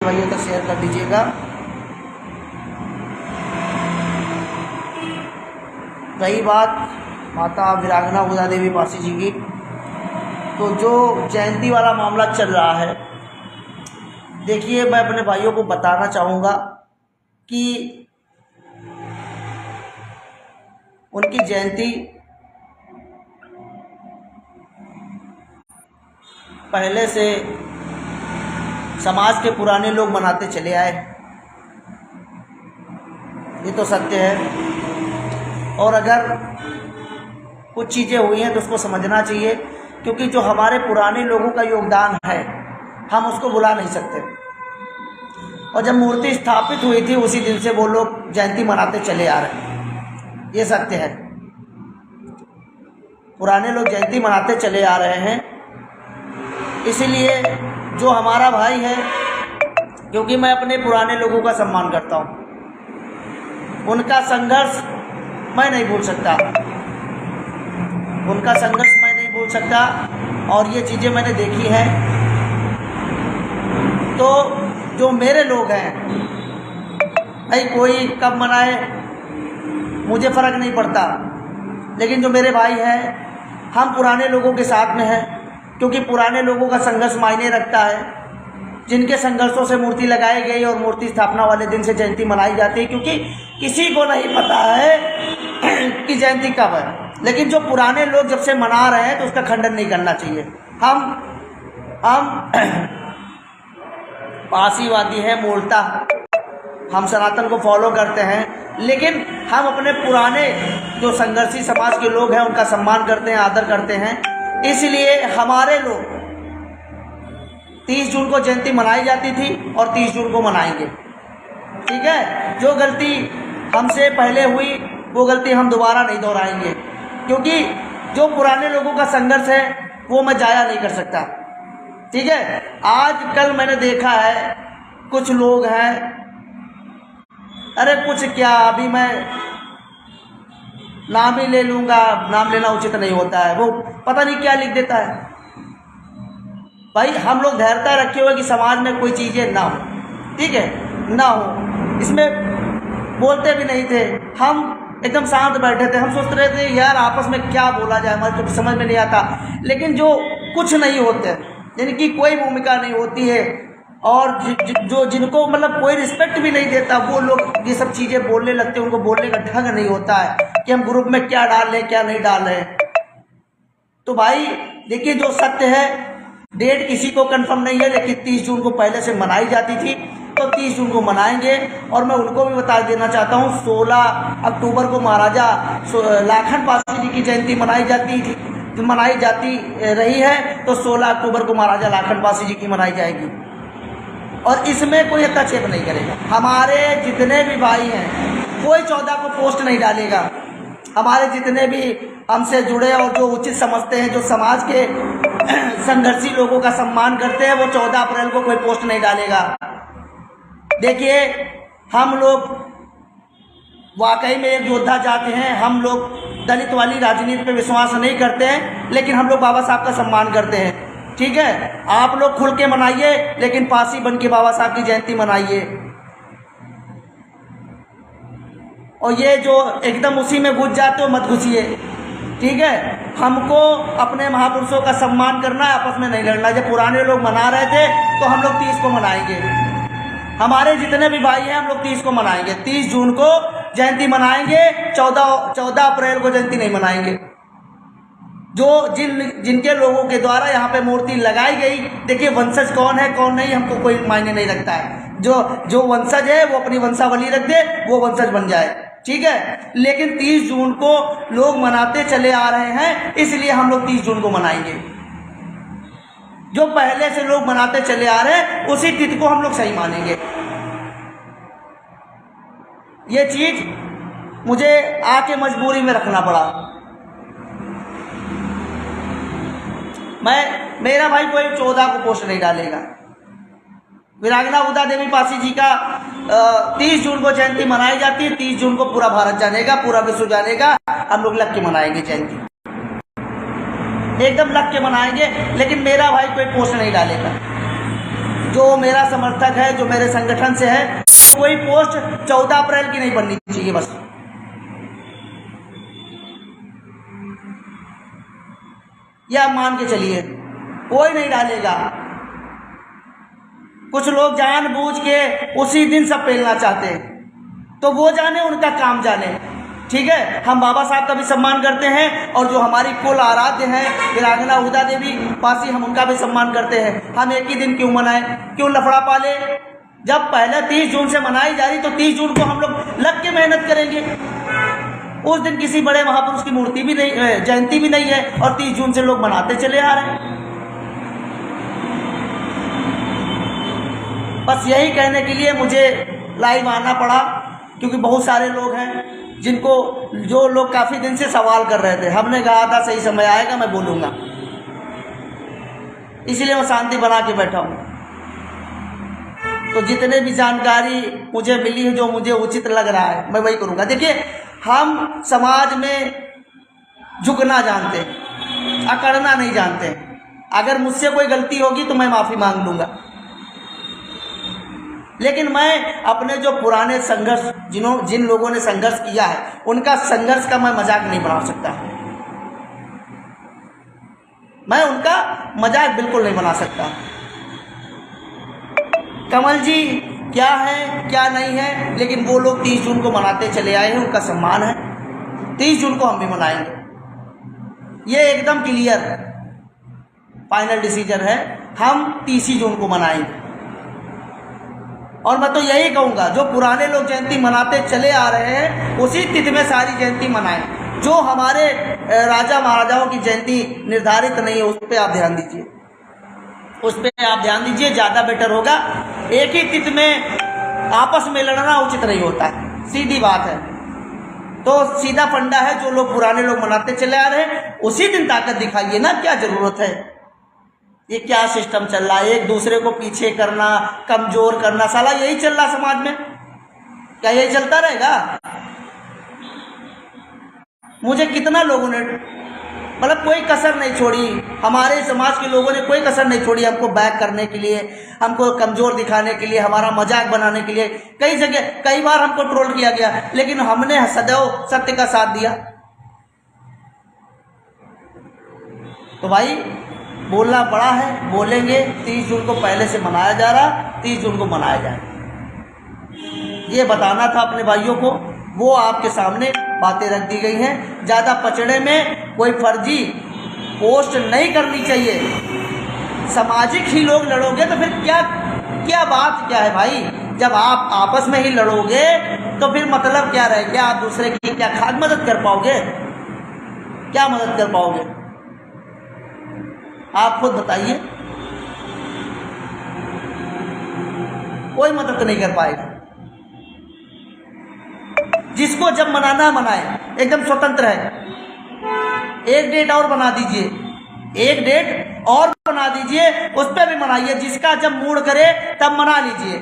भाइयों तक शेयर कर दीजिएगा। रही बात माता वीरांगना उदा देवी पासी जी की, तो जो जयंती वाला मामला चल रहा है, देखिए मैं अपने भाइयों को बताना चाहूँगा कि उनकी जयंती पहले से समाज के पुराने लोग मनाते चले आए, ये तो सत्य है। और अगर कुछ चीज़ें हुई हैं तो उसको समझना चाहिए, क्योंकि जो हमारे पुराने लोगों का योगदान है हम उसको भुला नहीं सकते। और जब मूर्ति स्थापित हुई थी उसी दिन से वो लोग जयंती मनाते चले आ रहे हैं, ये सत्य है। पुराने लोग जयंती मनाते चले आ रहे हैं, इसीलिए जो हमारा भाई है, क्योंकि मैं अपने पुराने लोगों का सम्मान करता हूँ, उनका संघर्ष मैं नहीं भूल सकता, उनका संघर्ष मैं नहीं भूल सकता। और ये चीज़ें मैंने देखी हैं। तो जो मेरे लोग हैं, भाई कोई कब मनाए मुझे फ़र्क नहीं पड़ता, लेकिन जो मेरे भाई हैं हम पुराने लोगों के साथ में हैं, क्योंकि पुराने लोगों का संघर्ष मायने रखता है, जिनके संघर्षों से मूर्ति लगाई गई और मूर्ति स्थापना वाले दिन से जयंती मनाई जाती है। क्योंकि किसी को नहीं पता है कि जयंती कब है, लेकिन जो पुराने लोग जब से मना रहे हैं तो उसका खंडन नहीं करना चाहिए। हम पासीवादी हैं मूलतः, हम सनातन को फॉलो करते हैं, लेकिन हम अपने पुराने जो संघर्षी समाज के लोग हैं उनका सम्मान करते हैं, आदर करते हैं। इसलिए हमारे लोग 30 जून को जयंती मनाई जाती थी और 30 जून को मनाएंगे, ठीक है। जो गलती हमसे पहले हुई वो गलती हम दोबारा नहीं दोहराएंगे, क्योंकि जो पुराने लोगों का संघर्ष है वो मैं जाया नहीं कर सकता, ठीक है। आज कल मैंने देखा है कुछ लोग हैं, अरे कुछ क्या, अभी मैं नाम ही ले लूँगा, नाम लेना उचित नहीं होता है, वो पता नहीं क्या लिख देता है। भाई हम लोग धैर्यता रखे हुए कि समाज में कोई चीज़ें ना हो, ठीक है, ना हो, इसमें बोलते भी नहीं थे, हम एकदम शांत बैठे थे। हम सोचते रहे थे यार आपस में क्या बोला जाए, हमारे तो समझ में नहीं आता। लेकिन जो कुछ नहीं होते, यानी कि कोई भूमिका नहीं होती है, और जो जिनको मतलब कोई रिस्पेक्ट भी नहीं देता, वो लोग ये सब चीज़ें बोलने लगते हैं। उनको बोलने का ढंग नहीं होता है कि हम ग्रुप में क्या डाल रहे क्या नहीं डाल रहे। तो भाई देखिए, जो सत्य है, डेट किसी को कंफर्म नहीं है, लेकिन 30 जून को पहले से मनाई जाती थी, तो 30 जून को मनाएंगे। और मैं उनको भी बता देना चाहता हूँ, 16 अक्टूबर को महाराजा लाखन पासी जी की जयंती मनाई जाती रही है, तो 16 अक्टूबर को महाराजा लाखन पासी जी की मनाई जाएगी। और इसमें कोई हस्तक्षेप नहीं करेगा। हमारे जितने भी भाई हैं कोई 14 को पोस्ट नहीं डालेगा। हमारे जितने भी हमसे जुड़े और जो उचित समझते हैं, जो समाज के संघर्षी लोगों का सम्मान करते हैं, वो 14 अप्रैल को कोई पोस्ट नहीं डालेगा। देखिए, हम लोग वाकई में एक योद्धा जाते हैं, हम लोग दलित वाली राजनीति पे विश्वास नहीं करते हैं, लेकिन हम लोग बाबा साहब का सम्मान करते हैं, ठीक है। आप लोग खुल के मनाइए, लेकिन पासी बन के बाबा साहब की जयंती मनाइए। और ये जो एकदम उसी में घुस जाते हो, मत घुसिए, ठीक है। हमको अपने महापुरुषों का सम्मान करना है, आपस में नहीं लड़ना। जब पुराने लोग मना रहे थे तो हम लोग 30 को मनाएंगे। हमारे जितने भी भाई हैं हम लोग 30 को मनाएंगे, 30 जून को जयंती मनाएंगे, 14 अप्रैल को जयंती नहीं मनाएंगे। जो जिनके लोगों के द्वारा यहाँ पे मूर्ति लगाई गई, देखिए वंशज कौन है कौन नहीं हमको कोई मायने नहीं रखता है। जो वंशज है वो अपनी वंशावली रख दे, वो वंशज बन जाए, ठीक है। लेकिन 30 जून को लोग मनाते चले आ रहे हैं, इसलिए हम लोग 30 जून को मनाएंगे। जो पहले से लोग मनाते चले आ रहे हैं उसी तिथि को हम लोग सही मानेंगे। ये चीज मुझे आके मजबूरी में रखना पड़ा। मेरा भाई कोई 14 को पोस्ट नहीं डालेगा। वीरांगना उदा देवी पासी जी का 30 जून को जयंती मनाई जाती है। 30 जून को पूरा भारत जानेगा, पूरा विश्व जानेगा, हम लोग लग के मनाएंगे जयंती, एकदम लग के मनाएंगे। लेकिन मेरा भाई कोई पोस्ट नहीं डालेगा। जो मेरा समर्थक है, जो मेरे संगठन से है, कोई पोस्ट 14 अप्रैल की नहीं बननी चाहिए बस। या मान के चलिए कोई नहीं डालेगा। कुछ लोग जानबूझ के उसी दिन सब पेलना चाहते हैं, तो वो जाने, उनका काम जाने। ठीक है, हम बाबा साहब का भी सम्मान करते हैं और जो हमारी कुल आराध्य हैं वीरांगना हुदा देवी पासी, हम उनका भी सम्मान करते हैं। हम एक ही दिन क्यों मनाएं, क्यों लफड़ा पाले? जब पहले 30 जून से मनाई जा रही तो 30 जून को हम लोग लग के मेहनत करेंगे। उस दिन किसी बड़े महापुरुष की मूर्ति भी नहीं, जयंती भी नहीं है, और 30 जून से लोग मनाते चले आ रहे हैं। बस यही कहने के लिए मुझे लाइव आना पड़ा, क्योंकि बहुत सारे लोग हैं जिनको, जो लोग काफ़ी दिन से सवाल कर रहे थे। हमने कहा था सही समय आएगा मैं बोलूँगा, इसलिए मैं शांति बना के बैठा हूँ। तो जितने भी जानकारी मुझे मिली है, जो मुझे उचित लग रहा है, मैं वही करूँगा। देखिए, हम समाज में झुकना जानते हैं, अकड़ना नहीं जानते हैं। अगर मुझसे कोई गलती होगी तो मैं माफ़ी मांग लूँगा, लेकिन मैं अपने जो पुराने संघर्ष, जिन लोगों ने संघर्ष किया है, उनका संघर्ष का मैं मजाक नहीं बना सकता। मैं उनका मजाक बिल्कुल नहीं बना सकता। कमल जी क्या है क्या नहीं है, लेकिन वो लोग 30 जून को मनाते चले आए हैं, उनका सम्मान है। 30 जून को हम भी मनाएंगे, ये एकदम क्लियर फाइनल डिसीजन है। हम 30 जून को मनाएंगे। और मैं तो यही कहूँगा, जो पुराने लोग जयंती मनाते चले आ रहे हैं उसी तिथि में सारी जयंती मनाएं। जो हमारे राजा महाराजाओं की जयंती निर्धारित नहीं है, उस पर आप ध्यान दीजिए, उस पर आप ध्यान दीजिए, ज़्यादा बेटर होगा। एक ही तिथि में आपस में लड़ना उचित नहीं होता है, सीधी बात है। तो सीधा फंडा है, जो लोग पुराने लोग मनाते चले आ रहे हैं उसी दिन ताकत दिखाइए ना, क्या ज़रूरत है? ये क्या सिस्टम चल रहा है, एक दूसरे को पीछे करना, कमज़ोर करना, साला यही चल रहा समाज में। क्या यही चलता रहेगा? मुझे कितना लोगों ने, मतलब कोई कसर नहीं छोड़ी, हमारे समाज के लोगों ने कोई कसर नहीं छोड़ी हमको बैक करने के लिए, हमको कमज़ोर दिखाने के लिए, हमारा मजाक बनाने के लिए। कई जगह कई बार हमको ट्रोल किया गया, लेकिन हमने सदैव सत्य का साथ दिया। तो भाई बोलना बड़ा है, बोलेंगे। 30 जून को पहले से मनाया जा रहा, 30 जून को मनाया जाए, ये बताना था अपने भाइयों को। वो आपके सामने बातें रख दी गई हैं। ज़्यादा पचड़े में कोई फर्जी पोस्ट नहीं करनी चाहिए। सामाजिक ही लोग लड़ोगे तो फिर क्या क्या बात क्या है भाई? जब आप आपस में ही लड़ोगे तो फिर मतलब क्या रहे? क्या आप दूसरे की क्या खाद मदद कर पाओगे? क्या मदद कर पाओगे? आप खुद बताइए। कोई मदद नहीं कर पाएगा। जिसको जब मनाना मनाए, एकदम स्वतंत्र है। एक डेट और बना दीजिए, एक डेट और बना दीजिए, उस पर भी मनाइए। जिसका जब मूड करे तब मना लीजिए।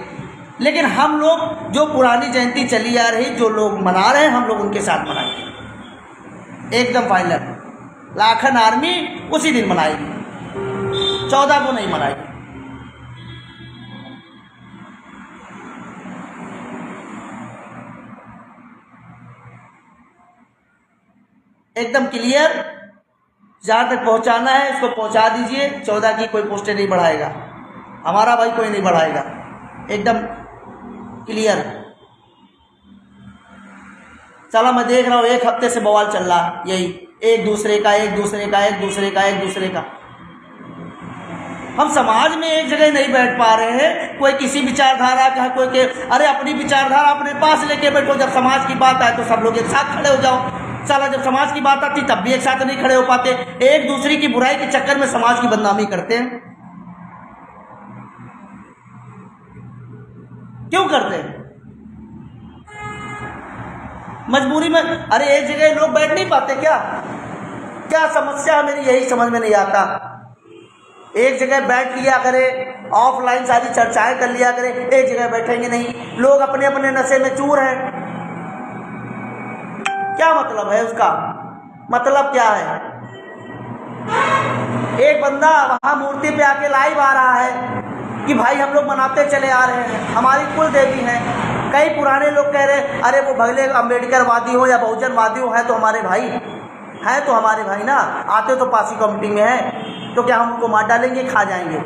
लेकिन हम लोग जो पुरानी जयंती चली आ रही, जो लोग मना रहे हैं, हम लोग उनके साथ मनाएंगे, एकदम फाइनल। लाखन आर्मी उसी दिन मनाएगी, 14 को नहीं मनाएगी। एकदम क्लियर। जहाँ तक पहुँचाना है उसको पहुँचा दीजिए। 14 की कोई पोस्टें नहीं बढ़ाएगा, हमारा भाई कोई नहीं बढ़ाएगा, एकदम क्लियर। चला, मैं देख रहा हूँ एक हफ्ते से बवाल चल रहा, यही एक दूसरे का, एक दूसरे का, एक दूसरे का, एक दूसरे का। हम समाज में एक जगह नहीं बैठ पा रहे हैं। कोई किसी विचारधारा का, कोई के, अरे अपनी विचारधारा अपने पास लेके बैठो। जब समाज की बात आए तो सब लोग एक साथ खड़े हो जाओ। साला जब समाज की बात आती तब भी एक साथ नहीं खड़े हो पाते। एक दूसरे की बुराई के चक्कर में समाज की बदनामी करते हैं। क्यों करते हैं? मजबूरी में। अरे एक जगह लोग बैठ नहीं पाते क्या? क्या समस्या है मेरी, यही समझ में नहीं आता। एक जगह बैठ लिया करे, ऑफलाइन सारी चर्चाएं कर लिया करे, एक जगह बैठेंगे नहीं। लोग अपने अपने नशे में चूर हैं। क्या मतलब है उसका? मतलब क्या है? एक बंदा वहां मूर्ति पे आके लाइव आ रहा है, कि भाई हम लोग मनाते चले आ रहे हैं, हमारी कुल देवी हैं। कई पुराने लोग कह रहे हैं अरे वो भगले अम्बेडकरवादी हो या बहुजनवादी हो, है तो हमारे भाई, है तो हमारे भाई ना, आते तो पासी कमेटी में है, तो क्या हम उनको मार डालेंगे, खा जाएंगे।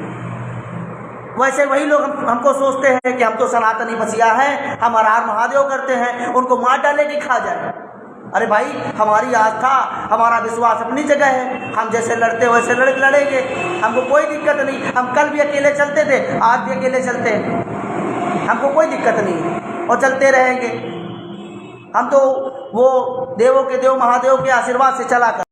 वैसे वही लोग हमको सोचते हैं कि हम तो सनातनी बसिया हैं, हम हर हर महादेव करते हैं, उनको मार डाले कि खा जाए। अरे भाई हमारी आस्था, हमारा विश्वास अपनी जगह है, हम जैसे लड़ते वैसे लड़ेंगे, हमको कोई दिक्कत नहीं। हम कल भी अकेले चलते थे, आज भी अकेले चलते हैं, हमको कोई दिक्कत नहीं और चलते रहेंगे। हम तो वो देवों के देव महादेव के आशीर्वाद से चला कर